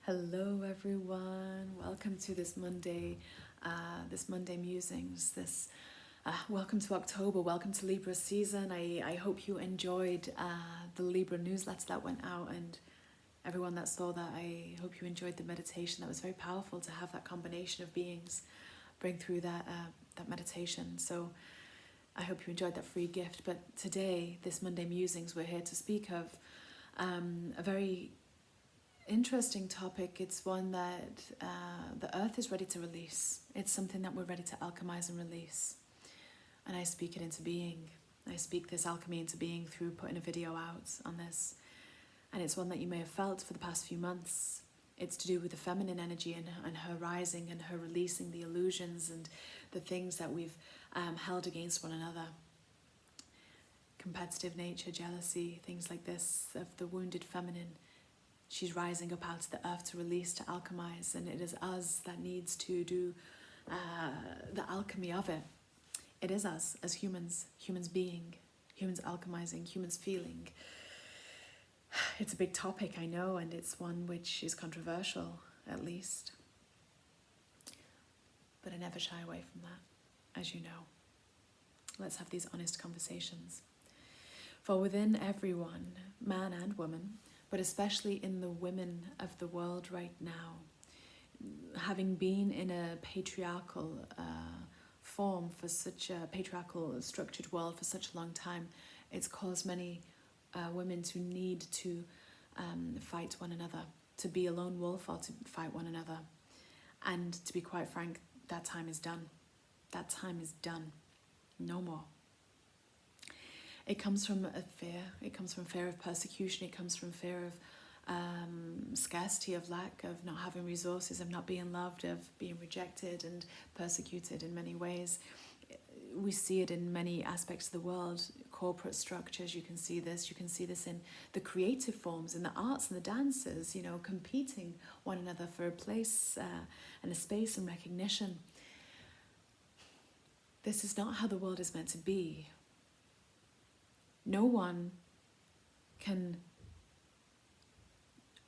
Hello everyone, welcome to this Monday musings. Welcome to October, welcome to Libra season. I hope you enjoyed the Libra newsletter that went out, and everyone that saw that, I hope you enjoyed the meditation. That was very powerful to have that combination of beings bring through that meditation. So I hope you enjoyed that free gift. But today, this Monday musings, we're here to speak of a very interesting topic. It's one that the earth is ready to release. It's something that we're ready to alchemize and release. And I speak it into being. I speak this alchemy into being through putting a video out on this. And it's one that you may have felt for the past few months. It's to do with the feminine energy and her rising and her releasing the illusions and the things that we've held against one another. Competitive nature, jealousy, things like this, of the wounded feminine. She's rising up out of the earth to release, to alchemize, and it is us that needs to do the alchemy of it. It is us as humans being, humans alchemizing, humans feeling. It's a big topic, I know, and it's one which is controversial, at least. But I never shy away from that, as you know. Let's have these honest conversations. For within everyone, man and woman, but especially in the women of the world right now, having been in a patriarchal form for such a patriarchal structured world for such a long time, it's caused many women to need to fight one another, to be a lone wolf or to fight one another. And to be quite frank, that time is done. That time is done. No more. It comes from a fear. It comes from fear of persecution. It comes from fear of scarcity, of lack, of not having resources, of not being loved, of being rejected and persecuted in many ways. We see it in many aspects of the world, corporate structures. You can see this. You can see this in the creative forms, in the arts and the dances, competing one another for a place and a space and recognition. This is not how the world is meant to be. No one can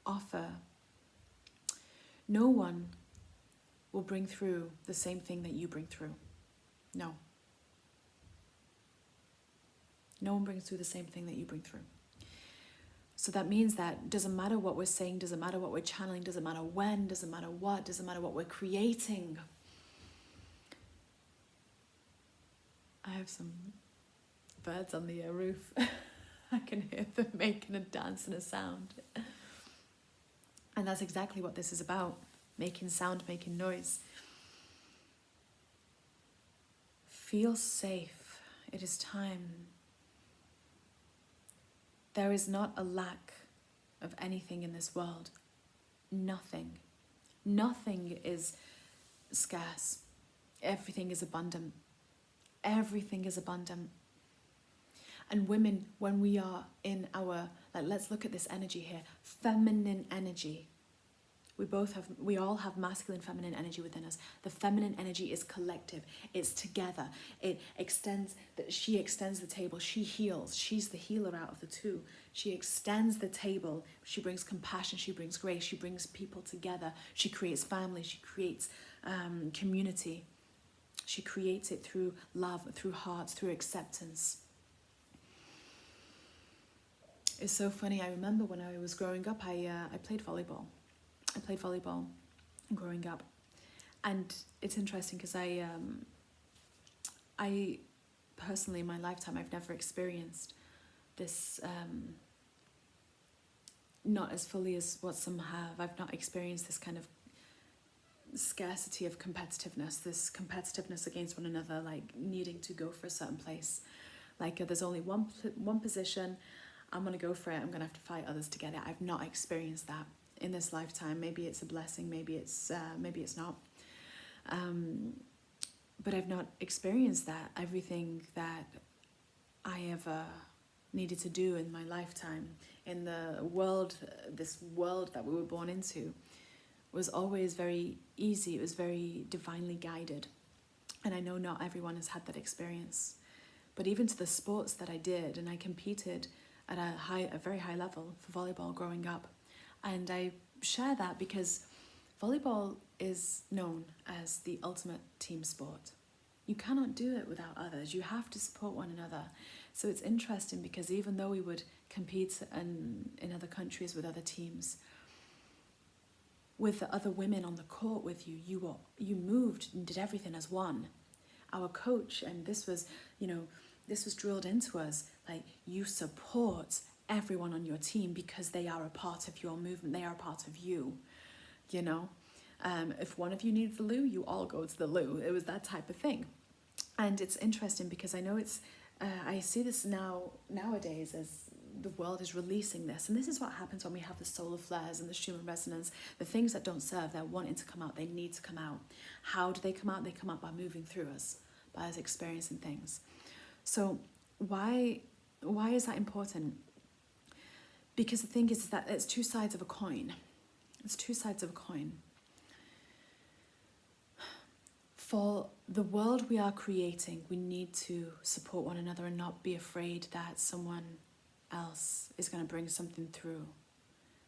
offer, no one will bring through the same thing that you bring through. No. No one brings through the same thing that you bring through. So that means that doesn't matter what we're saying, doesn't matter what we're channeling, doesn't matter when, doesn't matter what we're creating. I have some birds on the roof. I can hear them making a dance and a sound. And that's exactly what this is about. Making sound, making noise. Feel safe. It is time. There is not a lack of anything in this world. Nothing. Nothing is scarce. Everything is abundant. Everything is abundant. And women, when we are in our, let's look at this energy here, feminine energy. We all have masculine, feminine energy within us. The feminine energy is collective. It's together. It extends, she extends the table. She heals. She's the healer out of the two. She extends the table. She brings compassion. She brings grace. She brings people together. She creates family. She creates community. She creates it through love, through hearts, through acceptance. It's so funny. I remember when I was growing up, I played volleyball. I played volleyball growing up, and it's interesting because I personally in my lifetime I've never experienced this not as fully as what some have. I've not experienced this kind of scarcity of competitiveness, this competitiveness against one another, like needing to go for a certain place. Like there's only one position. I'm going to go for it. I'm going to have to fight others to get it. I've not experienced that in this lifetime. Maybe it's a blessing. Maybe it's not. But I've not experienced that. Everything that I ever needed to do in my lifetime, in the world, this world that we were born into, was always very easy. It was very divinely guided. And I know not everyone has had that experience. But even to the sports that I did, and I competed at a very high level for volleyball growing up, and I share that because volleyball is known as the ultimate team sport. You cannot do it without others. You have to support one another. So it's interesting because even though we would compete in other countries with other teams, with the other women on the court with you, you moved and did everything as one. Our coach, and this was drilled into us, like, you support everyone on your team because they are a part of your movement, they are a part of you, you know. If one of you needs the loo, you all go to the loo. It was that type of thing. And it's interesting because I know I see this nowadays as the world is releasing this. And this is what happens when we have the solar flares and the Schumann resonance. The things that don't serve, they're wanting to come out. They need to come out. How do they come out? They come out by moving through us, by us experiencing things. So why is that important? Because the thing is that it's two sides of a coin. It's two sides of a coin. For the world we are creating, we need to support one another and not be afraid that someone else is going to bring something through.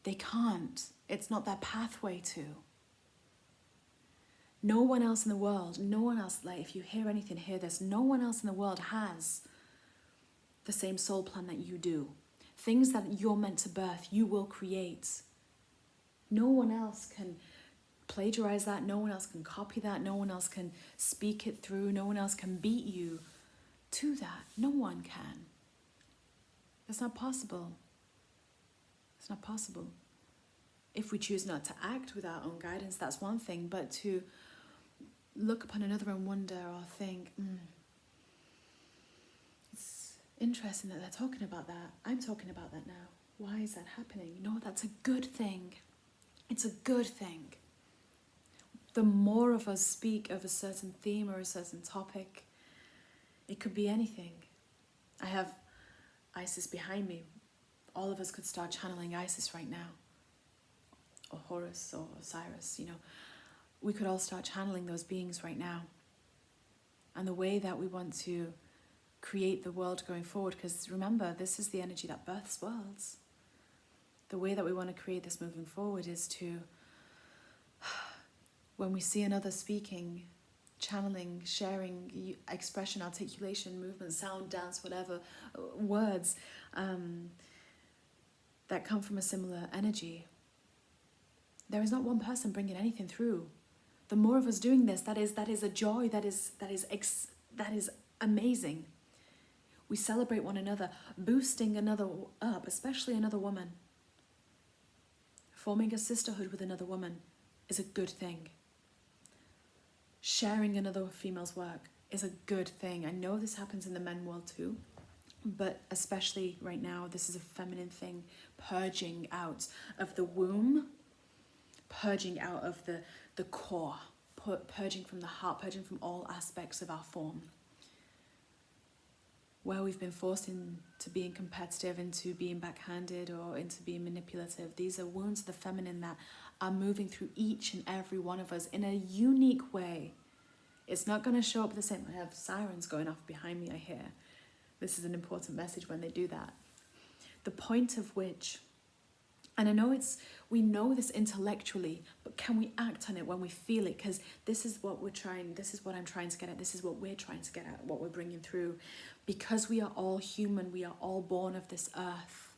They can't. It's not their pathway to. No one else in the world, no one else, like, if you hear anything, hear this, no one else in the world has the same soul plan that you do. Things that you're meant to birth, you will create. No one else can plagiarize that, no one else can copy that, no one else can speak it through, no one else can beat you to that. No one can. It's not possible. It's not possible. If we choose not to act with our own guidance, that's one thing, but to look upon another and wonder or think, it's interesting that they're talking about that. I'm talking about that now. Why is that happening? No, that's a good thing. It's a good thing. The more of us speak of a certain theme or a certain topic, it could be anything. I have Isis behind me. All of us could start channeling Isis right now. Or Horus or Osiris, you know. We could all start channeling those beings right now. And the way that we want to create the world going forward, because remember, this is the energy that births worlds. The way that we want to create this moving forward is to, when we see another speaking, channeling, sharing, expression, articulation, movement, sound, dance, whatever, words that come from a similar energy, there is not one person bringing anything through. The more of us doing this, that is a joy, that is amazing. We celebrate one another, boosting another up, especially another woman. Forming a sisterhood with another woman is a good thing. Sharing another female's work is a good thing. I know this happens in the men world too, but especially right now, this is a feminine thing, purging out of the womb, purging out of the core, purging from the heart, purging from all aspects of our form. Where we've been forced into being competitive, into being backhanded, or into being manipulative. These are wounds of the feminine that are moving through each and every one of us in a unique way. It's not going to show up the same. I have sirens going off behind me, I hear. This is an important message when they do that. The point of which, and I know we know this intellectually, but can we act on it when we feel it? Because this is what I'm trying to get at, this is what we're trying to get at, what we're bringing through. Because we are all human, we are all born of this earth.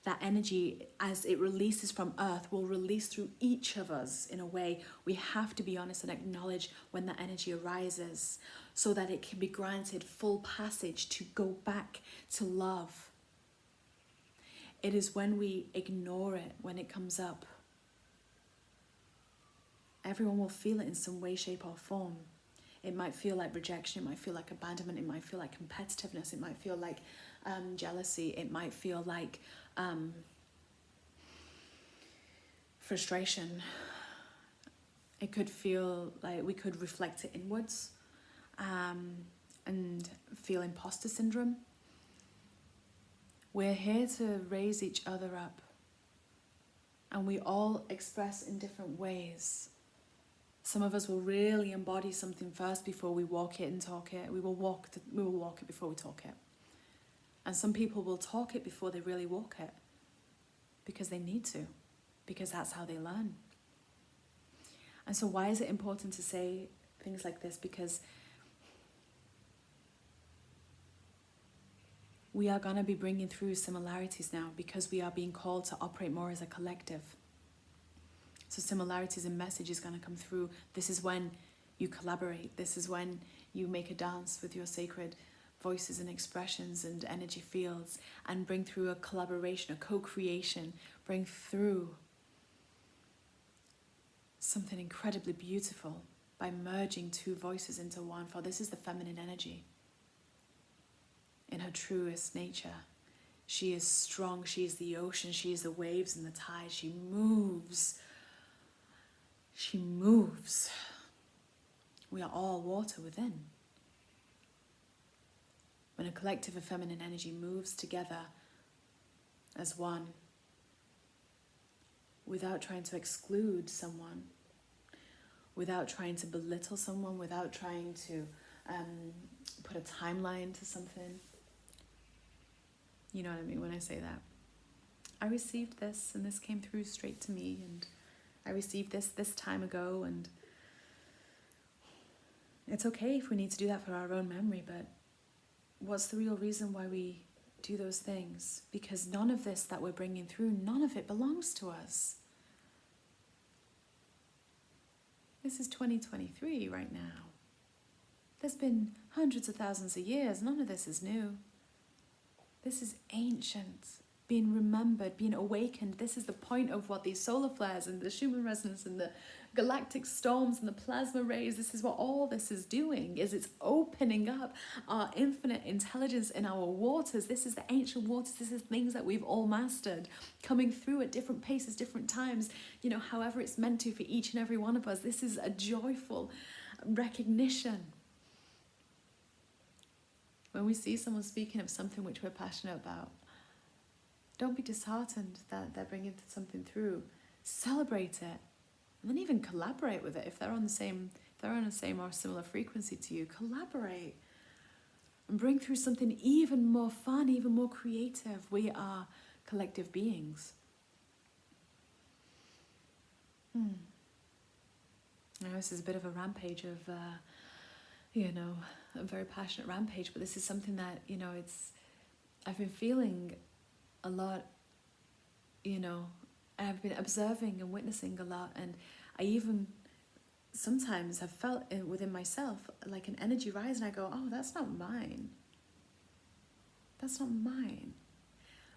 That energy, as it releases from earth, will release through each of us in a way. We have to be honest and acknowledge when that energy arises so that it can be granted full passage to go back to love. It is when we ignore it, when it comes up. Everyone will feel it in some way, shape or form. It might feel like rejection, it might feel like abandonment, it might feel like competitiveness, it might feel like jealousy, it might feel like frustration. It could feel like we could reflect it inwards and feel imposter syndrome. We're here to raise each other up, and we all express in different ways. Some of us will really embody something first before we walk it and talk it. We will walk it before we talk it. And some people will talk it before they really walk it, because they need to. because that's how they learn. And so why is it important to say things like this? Because we are going to be bringing through similarities now, because we are being called to operate more as a collective. So similarities in message is going to come through. This is when you collaborate. This is when you make a dance with your sacred voices and expressions and energy fields, and bring through a collaboration, a co-creation, bring through something incredibly beautiful by merging two voices into one. For this is the feminine energy in her truest nature. She is strong, she is the ocean, she is the waves and the tide. She moves. She moves. We are all water within. When a collective of feminine energy moves together as one, without trying to exclude someone, without trying to belittle someone, without trying to put a timeline to something. You know what I mean when I say that. I received this, and this came through straight to me, and I received this time ago, and it's okay if we need to do that for our own memory, but what's the real reason why we do those things? Because none of this that we're bringing through, none of it belongs to us. This is 2023 right now. There's been hundreds of thousands of years. None of this is new. This is ancient, being remembered, being awakened. This is the point of what these solar flares and the Schumann resonance and the galactic storms and the plasma rays, this is what all this is doing, is it's opening up our infinite intelligence in our waters. This is the ancient waters. This is things that we've all mastered, coming through at different paces, different times, you know, however it's meant to for each and every one of us. This is a joyful recognition. When we see someone speaking of something which we're passionate about, don't be disheartened that they're bringing something through. Celebrate it. And then even collaborate with it. If they're on the same or similar frequency to you, collaborate and bring through something even more fun, even more creative. We are collective beings. Now this is a bit of a rampage of, a very passionate rampage, but this is something that, I've been feeling a lot, I've been observing and witnessing a lot, and I even sometimes have felt within myself like an energy rise, and I go, oh, that's not mine. That's not mine.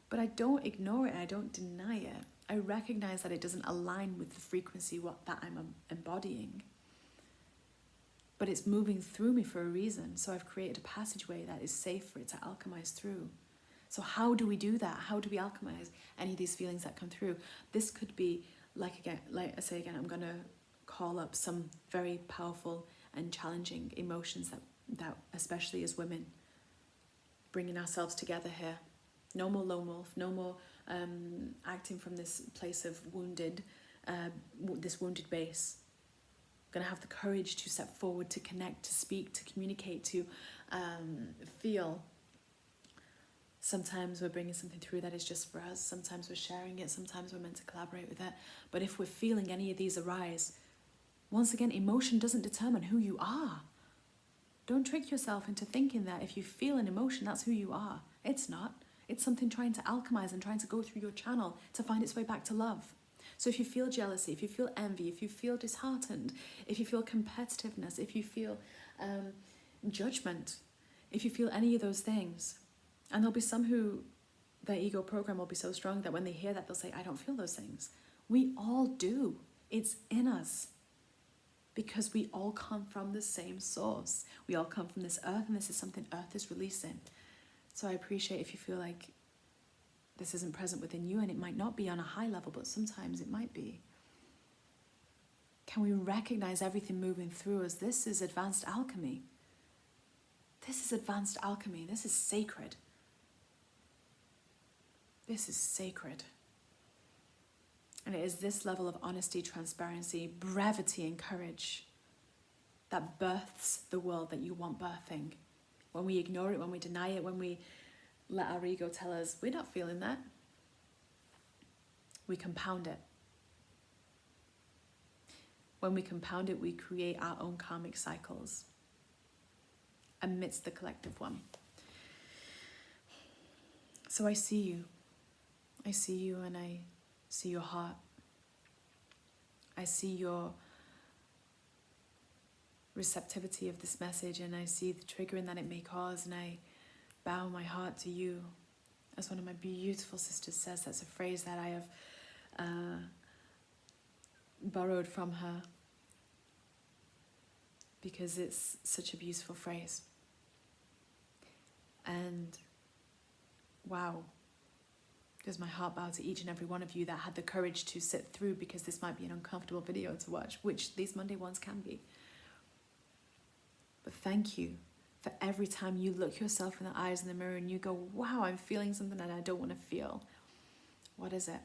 But I don't ignore it, I don't deny it. I recognize that it doesn't align with the frequency that I'm embodying. But it's moving through me for a reason, so I've created a passageway that is safe for it to alchemize through. So how do we do that? How do we alchemize any of these feelings that come through? This could be, like I say again, I'm going to call up some very powerful and challenging emotions that especially as women, bringing ourselves together here. No more lone wolf, no more acting from this place of this wounded base. Going to have the courage to step forward, to connect, to speak, to communicate, to feel. Sometimes we're bringing something through that is just for us. Sometimes we're sharing it. Sometimes we're meant to collaborate with it. But if we're feeling any of these arise, once again, emotion doesn't determine who you are. Don't trick yourself into thinking that if you feel an emotion, that's who you are. It's not. It's something trying to alchemize and trying to go through your channel to find its way back to love. So if you feel jealousy, if you feel envy, if you feel disheartened, if you feel competitiveness, if you feel judgment, if you feel any of those things, and there'll be some who their ego program will be so strong that when they hear that, they'll say, I don't feel those things. We all do. It's in us. Because we all come from the same source. We all come from this earth, and this is something earth is releasing. So I appreciate if you feel like this isn't present within you, and it might not be on a high level, but sometimes it might be. Can we recognize everything moving through us? This is advanced alchemy. This is advanced alchemy. This is sacred. This is sacred. And it is this level of honesty, transparency, brevity, and courage that births the world that you want birthing. When we ignore it, when we deny it, when we let our ego tell us, we're not feeling that, we compound it. When we compound it, we create our own karmic cycles amidst the collective one. So I see you. I see you, and I see your heart. I see your receptivity of this message, and I see the triggering that it may cause, and I bow my heart to you. As one of my beautiful sisters says, that's a phrase that I have borrowed from her, because it's such a beautiful phrase. And wow, does my heart bow to each and every one of you that had the courage to sit through, because this might be an uncomfortable video to watch, which these Monday ones can be. But thank you for every time you look yourself in the eyes in the mirror and you go, wow, I'm feeling something that I don't want to feel. What is it?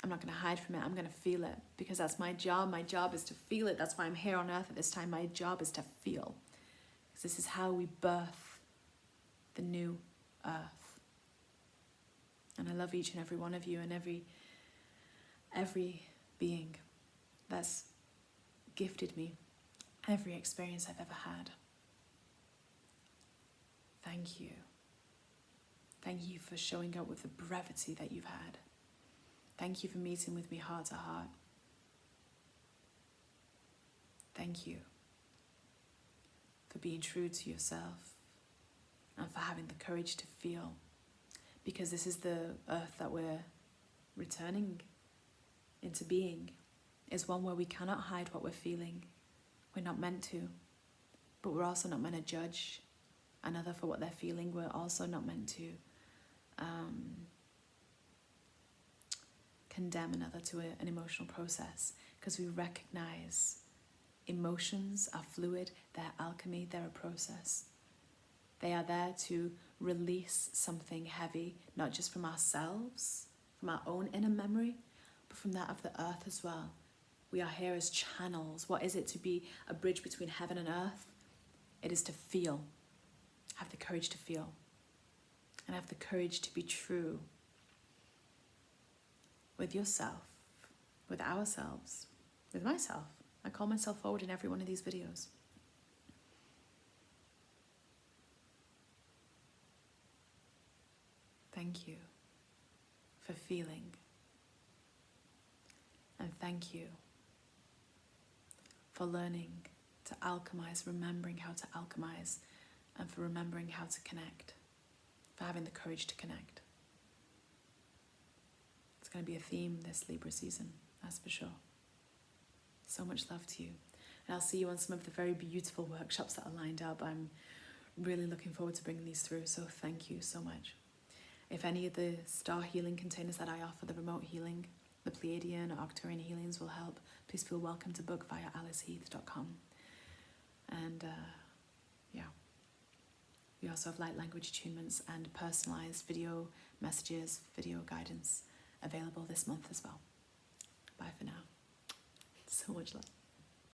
I'm not going to hide from it. I'm going to feel it, because that's my job. My job is to feel it. That's why I'm here on earth at this time. My job is to feel, because this is how we birth the new earth. And I love each and every one of you, and every being that's gifted me every experience I've ever had. Thank you. Thank you for showing up with the brevity that you've had. Thank you for meeting with me heart to heart. Thank you for being true to yourself and for having the courage to feel, because this is the earth that we're returning into being, is one where we cannot hide what we're feeling. We're not meant to, but we're also not meant to judge another for what they're feeling. We're also not meant to condemn another to an emotional process, because we recognize emotions are fluid, they're alchemy, they're a process. They are there to release something heavy, not just from ourselves, from our own inner memory, but from that of the earth as well. We are here as channels. What is it to be a bridge between heaven and earth? It is to feel. Have the courage to feel. And have the courage to be true with yourself, with ourselves, with myself. I call myself forward in every one of these videos. Thank you for feeling. And thank you for learning to alchemize, remembering how to alchemize, and for remembering how to connect, for having the courage to connect. It's going to be a theme this Libra season, that's for sure. So much love to you. And I'll see you on some of the very beautiful workshops that are lined up. I'm really looking forward to bringing these through, so thank you so much. If any of the star healing containers that I offer, the remote healing, the Pleiadian or Arcturian healings will help, please feel welcome to book via aliceheath.com. And yeah, we also have light language attunements and personalized video messages, video guidance available this month as well. Bye for now. So much love.